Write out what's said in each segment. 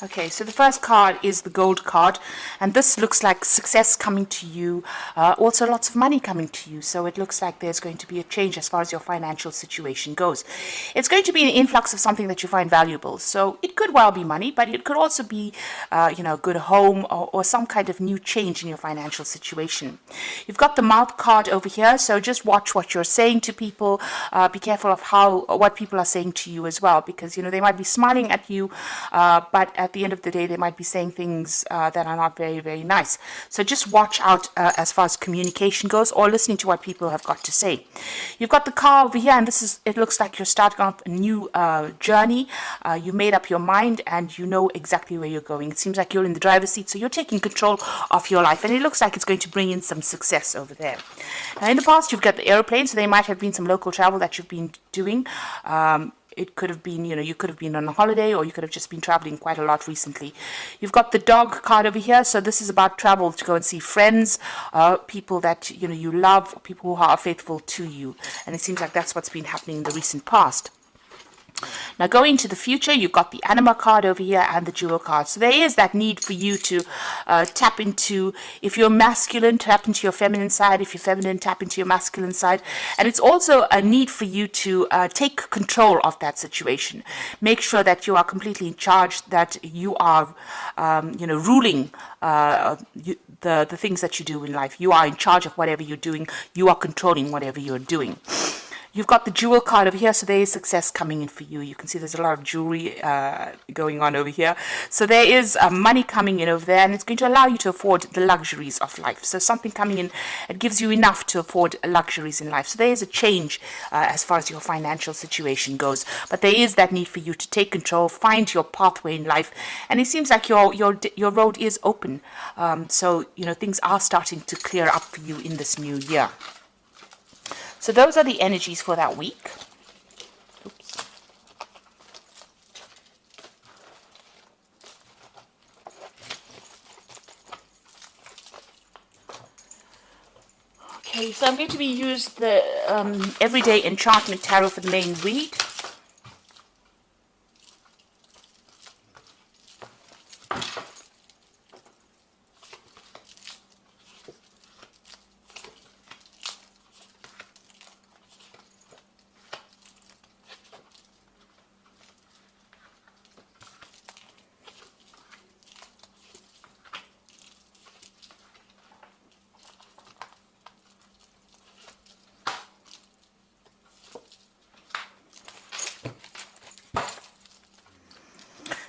Okay, so the first card is the gold card, and this looks like success coming to you, also lots of money coming to you. So it looks like there's going to be a change as far as your financial situation goes. It's going to be an influx of something that you find valuable. So it could well be money, but it could also be, a good home or some kind of new change in your financial situation. You've got the mouth card over here, so just watch what you're saying to people. Be careful of what people are saying to you as well, because they might be smiling at you, but at the end of the day, they might be saying things that are not very, very nice. So just watch out as far as communication goes, or listening to what people have got to say. You've got the car over here, and it looks like you're starting off a new journey. You made up your mind, and you know exactly where you're going. It seems like you're in the driver's seat, so you're taking control of your life, and it looks like it's going to bring in some success over there. Now, in the past, you've got the airplane, so there might have been some local travel that you've been doing. It could have been, you could have been on a holiday, or you could have just been traveling quite a lot recently. You've got the dog card over here. So this is about travel to go and see friends, people that, you love, people who are faithful to you. And it seems like that's what's been happening in the recent past. Now, going into the future, you've got the anima card over here and the jewel card. So there is that need for you to tap into, if you're masculine, tap into your feminine side. If you're feminine, tap into your masculine side. And it's also a need for you to take control of that situation. Make sure that you are completely in charge, that you are, ruling the things that you do in life. You are in charge of whatever you're doing. You are controlling whatever you're doing. You've got the jewel card over here, so there is success coming in for you. You can see there's a lot of jewelry going on over here. So there is money coming in over there, and it's going to allow you to afford the luxuries of life. So something coming in, it gives you enough to afford luxuries in life. So there is a change as far as your financial situation goes. But there is that need for you to take control, find your pathway in life. And it seems like your road is open. So, things are starting to clear up for you in this new year. So those are the energies for that week. Oops. Okay, so I'm going to use the Everyday Enchantment Tarot for the main read.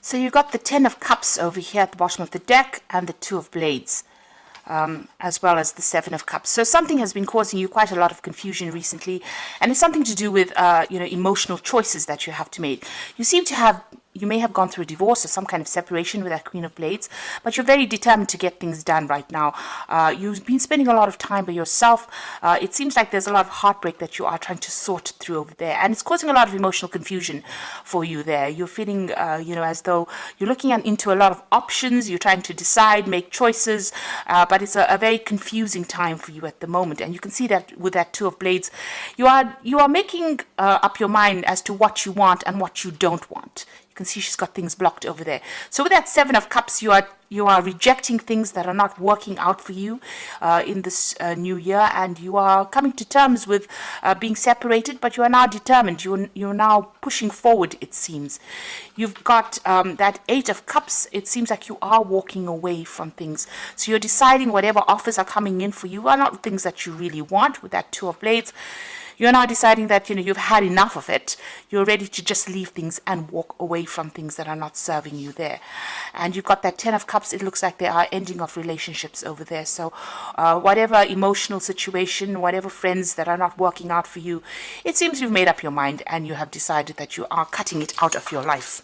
So you've got the 10 of Cups over here at the bottom of the deck, and the 2 of Blades, as well as the 7 of Cups. So something has been causing you quite a lot of confusion recently, and it's something to do with, emotional choices that you have to make. You may have gone through a divorce or some kind of separation with that Queen of Blades, but you're very determined to get things done right now. You've been spending a lot of time by yourself. It seems like there's a lot of heartbreak that you are trying to sort through over there, and it's causing a lot of emotional confusion for you there. You're feeling, as though you're looking into a lot of options. You're trying to decide, make choices, but it's a very confusing time for you at the moment. And you can see that with that 2 of Blades, you are making up your mind as to what you want and what you don't want. You can see she's got things blocked over there. So with that 7 of Cups, you are rejecting things that are not working out for you in this new year, and you are coming to terms with being separated, but you are now determined. You're now pushing forward, it seems. You've got that 8 of Cups. It seems like you are walking away from things. So you're deciding whatever offers are coming in for you are not things that you really want. With that 2 of Blades, you're now deciding that, you've had enough of it. You're ready to just leave things and walk away from things that are not serving you there. And you've got that 10 of Cups. It looks like there are ending of relationships over there. So whatever emotional situation, whatever friends that are not working out for you, it seems you've made up your mind and you have decided that you are cutting it out of your life.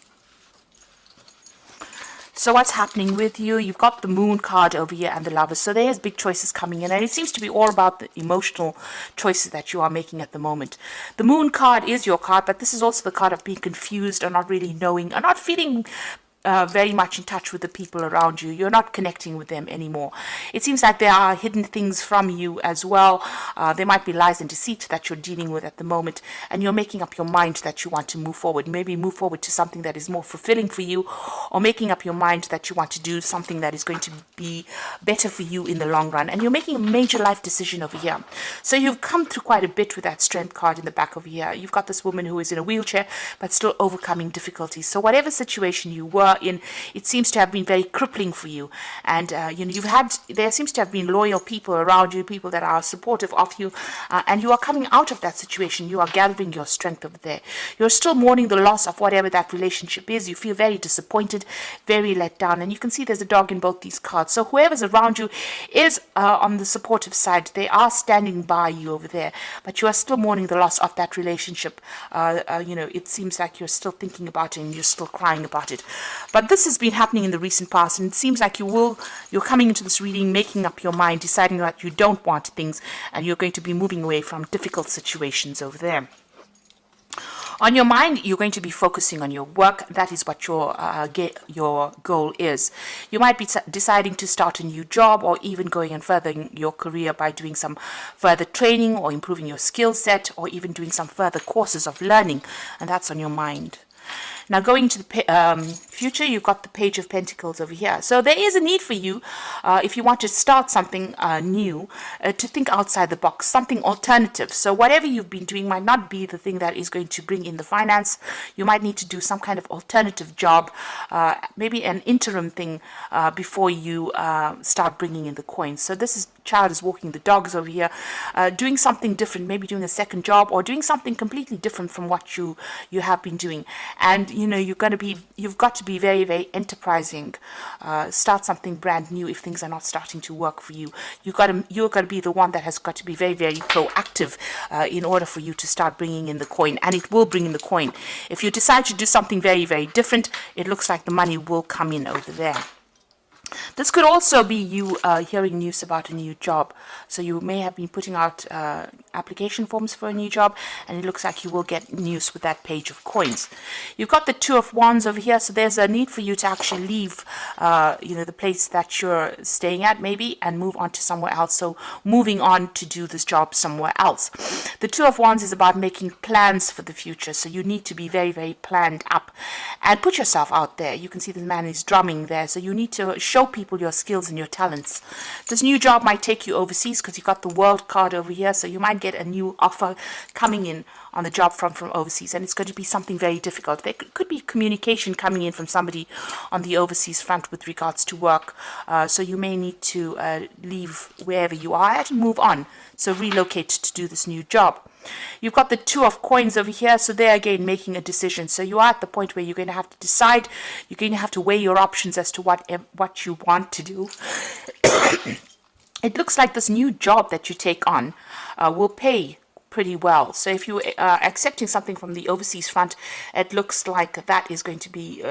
So what's happening with you? You've got the Moon card over here and the Lovers. So there's big choices coming in, and it seems to be all about the emotional choices that you are making at the moment. The Moon card is your card, but this is also the card of being confused or not really knowing or not feeling very much in touch with the people around you. You're not connecting with them anymore. It seems like there are hidden things from you as well. There might be lies and deceit that you're dealing with at the moment, and you're making up your mind that you want to move forward. Maybe move forward to something that is more fulfilling for you, or making up your mind that you want to do something that is going to be better for you in the long run. And you're making a major life decision over here. So you've come through quite a bit with that strength card in the back of here. You've got this woman who is in a wheelchair, but still overcoming difficulties. So whatever situation you were in, it seems to have been very crippling for you. And there seems to have been loyal people around you, people that are supportive of you, and you are coming out of that situation. You are gathering your strength over there. You're still mourning the loss of whatever that relationship is. You feel very disappointed, very let down, and you can see there's a dog in both these cards. So whoever's around you is on the supportive side. They are standing by you over there, but you are still mourning the loss of that relationship. It seems like you're still thinking about it and you're still crying about it. But this has been happening in the recent past, and it seems like you're coming into this reading, making up your mind, deciding that you don't want things, and you're going to be moving away from difficult situations over there. On your mind, you're going to be focusing on your work. That is what your goal is. You might be deciding to start a new job, or even going and furthering your career by doing some further training or improving your skill set, or even doing some further courses of learning, and that's on your mind. Now, going to the future, you've got the Page of Pentacles over here. So there is a need for you, if you want to start something new, to think outside the box, something alternative. So whatever you've been doing might not be the thing that is going to bring in the finance. You might need to do some kind of alternative job, maybe an interim thing, before you start bringing in the coins. So this child is walking the dogs over here, doing something different, maybe doing a second job, or doing something completely different from what you have been doing. And you've got to be very, very enterprising. Start something brand new if things are not starting to work for you. You're got to be the one that has got to be very, very proactive in order for you to start bringing in the coin, and it will bring in the coin. If you decide to do something very, very different, it looks like the money will come in over there. This could also be you hearing news about a new job. So you may have been putting out application forms for a new job, and it looks like you will get news with that Page of Coins. You've got the Two of Wands over here, so there's a need for you to actually leave the place that you're staying at maybe, and move on to somewhere else. So moving on to do this job somewhere else. The Two of Wands is about making plans for the future, so you need to be very, very planned up and put yourself out there. You can see the man is drumming there, so you need to show people your skills and your talents. This new job might take you overseas because you've got the World card over here, so you might get a new offer coming in on the job front from overseas, and it's going to be something very difficult. There could be communication coming in from somebody on the overseas front with regards to work, so you may need to leave wherever you are at and move on, so relocate to do this new job. You've got the Two of Coins over here, so there again making a decision. So you are at the point where you're going to have to decide, you're going to have to weigh your options as to what you want to do. It looks like this new job that you take on will pay pretty well. So if you are accepting something from the overseas front, it looks like that is going to be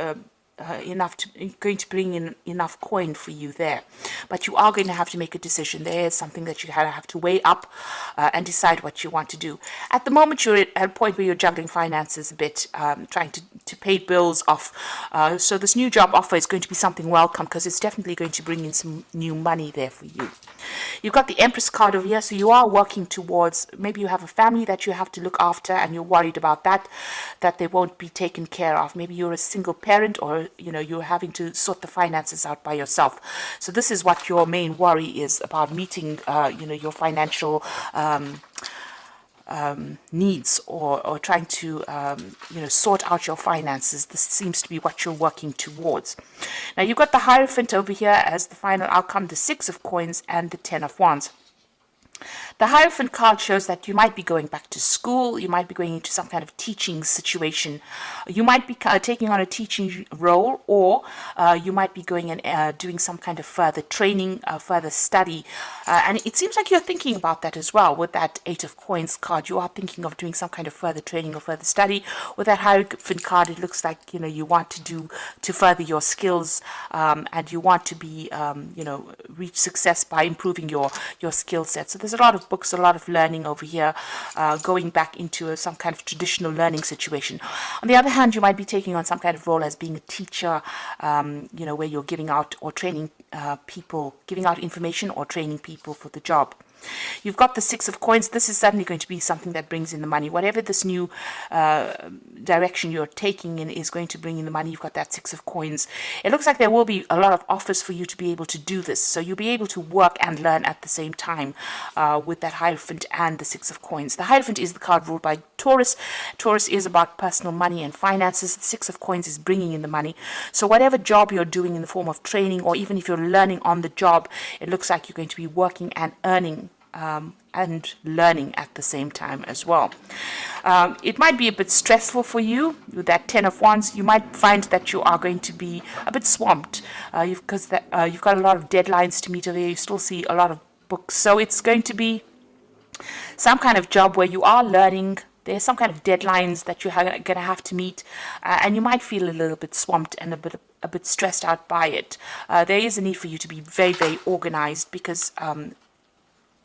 going to bring in enough coin for you there. But you are going to have to make a decision. There is something that you have to weigh up and decide what you want to do. At the moment, you're at a point where you're juggling finances a bit, trying to pay bills off. So this new job offer is going to be something welcome, because it's definitely going to bring in some new money there for you. You've got the Empress card over here, so you are working towards, maybe you have a family that you have to look after, and you're worried about that they won't be taken care of. Maybe you're a single parent, or you're having to sort the finances out by yourself. So this is what your main worry is about, meeting your financial needs, or trying to sort out your finances. This seems to be what you're working towards. Now you've got the Hierophant over here as the final outcome, the Six of Coins and the Ten of Wands. The Hierophant card shows that you might be going back to school, you might be going into some kind of teaching situation, you might be taking on a teaching role, or you might be going and doing some kind of further training, further study, and it seems like you're thinking about that as well. With that Eight of Coins card, you are thinking of doing some kind of further training or further study. With that Hierophant card, it looks like you want to further your skills, and you want to be reach success by improving your skill set. So this there's a lot of books, a lot of learning over here, going back into some kind of traditional learning situation. On the other hand, you might be taking on some kind of role as being a teacher, where you're giving out or training people, giving out information or training people for the job. You've got the Six of Coins. This is certainly going to be something that brings in the money. Whatever this new direction you're taking in is going to bring in the money. You've got that Six of Coins. It looks like there will be a lot of offers for you to be able to do this. So you'll be able to work and learn at the same time with that Hierophant and the Six of Coins. The Hierophant is the card ruled by Taurus. Taurus is about personal money and finances. The Six of Coins is bringing in the money. So whatever job you're doing in the form of training, or even if you're learning on the job, it looks like you're going to be working and earning and learning at the same time as well. It might be a bit stressful for you with that Ten of Wands. You might find that you are going to be a bit swamped because you've got a lot of deadlines to meet over there. You still see a lot of books, so it's going to be some kind of job where you are learning. There's some kind of deadlines that you're going to have to meet, and you might feel a little bit swamped and a bit stressed out by it. There is a need for you to be very, very organized, because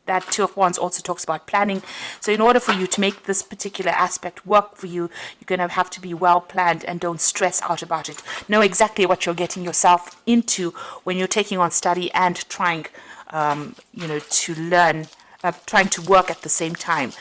that Two of Wands also talks about planning. So in order for you to make this particular aspect work for you, you're going to have to be well planned and don't stress out about it. Know exactly what you're getting yourself into when you're taking on study and trying, to learn, trying to work at the same time.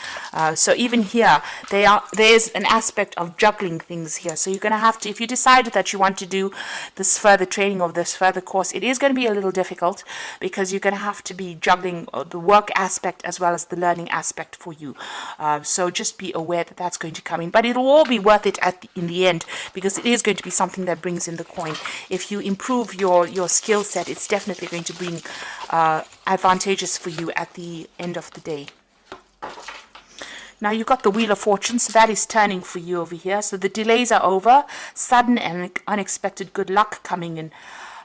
So even here, there's an aspect of juggling things here. So you're going to have to, if you decide that you want to do this further training or this further course, it is going to be a little difficult, because you're going to have to be juggling the work aspect as well as the learning aspect for you. So just be aware that that's going to come in, but it'll all be worth it in the end, because it is going to be something that brings in the coin. If you improve your skill set, it's definitely going to bring advantages for you at the end of the day. Now you've got the Wheel of Fortune, so that is turning for you over here. So the delays are over, sudden and unexpected good luck coming in,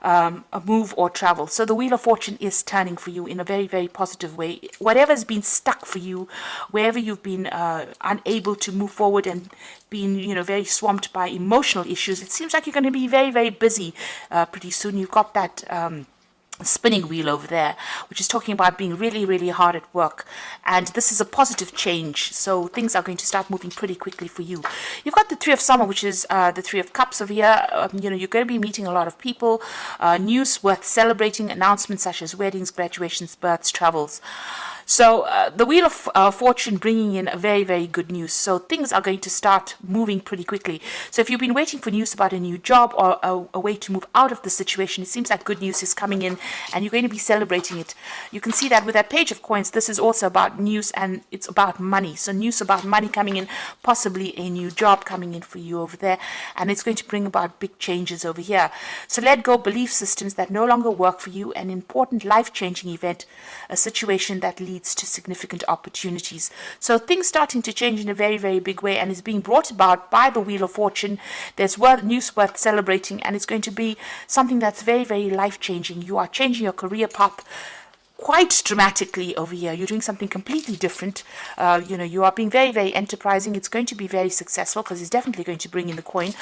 a move or travel. So the Wheel of Fortune is turning for you in a very, very positive way. Whatever's been stuck for you, wherever you've been unable to move forward and been, very swamped by emotional issues, it seems like you're going to be very, very busy pretty soon. You've got that spinning wheel over there, which is talking about being really, really hard at work, and this is a positive change, so things are going to start moving pretty quickly for you. You've got the Three of Summer, which is the Three of Cups over here. You're going to be meeting a lot of people, news worth celebrating, announcements such as weddings, graduations, births, travels. So the Wheel of Fortune bringing in a very, very good news. So things are going to start moving pretty quickly. So if you've been waiting for news about a new job or a way to move out of the situation, it seems like good news is coming in and you're going to be celebrating it. You can see that with that Page of Coins, this is also about news and it's about money. So news about money coming in, possibly a new job coming in for you over there. And it's going to bring about big changes over here. So let go belief systems that no longer work for you, an important life-changing event, a situation that leads to significant opportunities. So things starting to change in a very, very big way, and is being brought about by the Wheel of Fortune. There's news worth celebrating, and it's going to be something that's very, very life-changing. You are changing your career path quite dramatically over here. You're doing something completely different. You are being very, very enterprising. It's going to be very successful because it's definitely going to bring in the coin.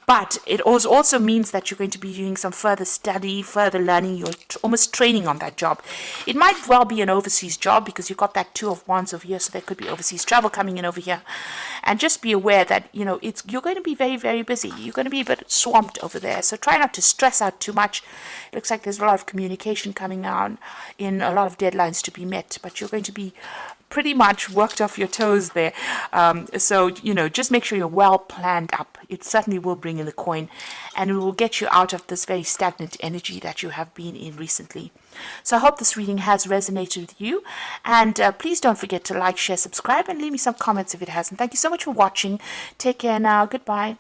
But it also means that you're going to be doing some further study, further learning. You're almost training on that job. It might well be an overseas job because you've got that Two of Wands over here, so there could be overseas travel coming in over here. And just be aware that, you're going to be very, very busy. You're going to be a bit swamped over there. So try not to stress out too much. It looks like there's a lot of communication coming on in, a lot of deadlines to be met, but you're going to be pretty much worked off your toes there. So just make sure you're well planned up. It certainly will bring in the coin, and it will get you out of this very stagnant energy that you have been in recently. So I hope this reading has resonated with you, and please don't forget to like, share, subscribe, and leave me some comments if it hasn't. Thank you so much for watching. Take care now. Goodbye.